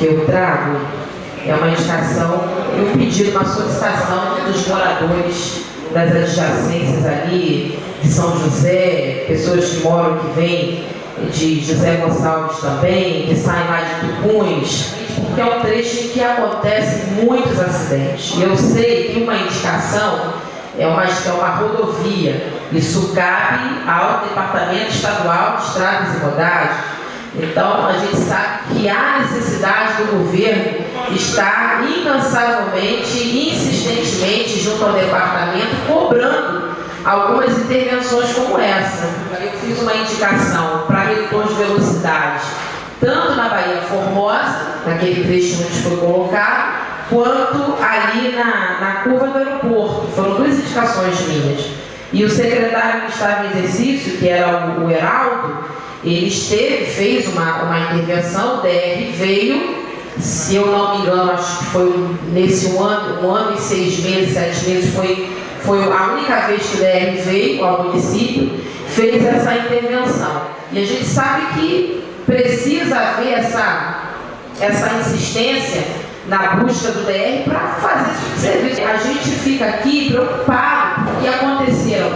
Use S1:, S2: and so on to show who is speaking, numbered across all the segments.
S1: que eu trago é uma indicação e um pedido, uma solicitação dos moradores das adjacências ali, de São José, pessoas que moram, que vêm de José Gonçalves também, que saem lá de Tucuns, porque é um trecho em que acontecem muitos acidentes. E eu sei que uma indicação é uma rodovia, isso cabe ao Departamento Estadual de Estradas e Rodagens. Então, a gente sabe que há necessidade do governo estar incansavelmente, insistentemente, junto ao departamento, cobrando algumas intervenções como essa. Eu fiz uma indicação para redutor de velocidade, tanto na Baía Formosa, naquele trecho onde foi colocado, quanto ali na curva do aeroporto. Foram duas indicações minhas. E o secretário que estava em exercício, que era o Heraldo, ele fez uma intervenção, o DR veio, se eu não me engano, acho que foi nesse um ano e 6 meses, 7 meses, foi a única vez que o DR veio ao município, fez essa intervenção. E a gente sabe que precisa haver essa insistência na busca do DR para fazer esse tipo de serviço. A gente fica aqui preocupado porque aconteceram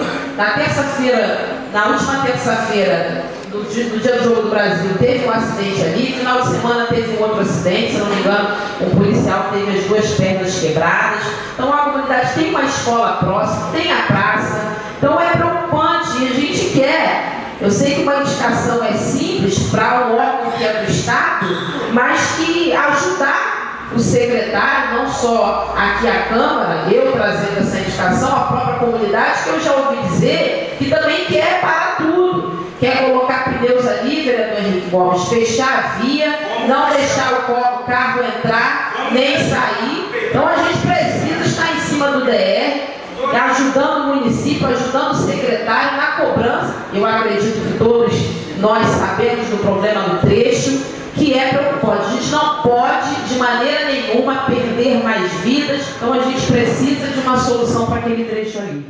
S1: na última terça-feira, no dia do Jogo do Brasil, teve um acidente ali, no final de semana teve um outro acidente, se não me engano, um policial teve as 2 pernas quebradas. Então a comunidade tem uma escola próxima, tem a praça, então é preocupante e a gente quer. Eu sei que uma indicação é simples para um órgão que é do Estado, mas que ajudar o secretário, não só aqui a Câmara, eu trazendo essa indicação, a própria comunidade, que eu já ouvi dizer que também quer parar tudo. Quer colocar pneus ali, vereador Henrique Gomes, fechar a via, não deixar o carro entrar, nem sair. Então a gente precisa estar em cima do DR, ajudando o município, ajudando o secretário na cobrança. Eu acredito que todos nós sabemos do problema do trecho, que é preocupante. A gente não pode, de maneira nenhuma, perder mais vidas, então a gente precisa de uma solução para aquele trecho ali.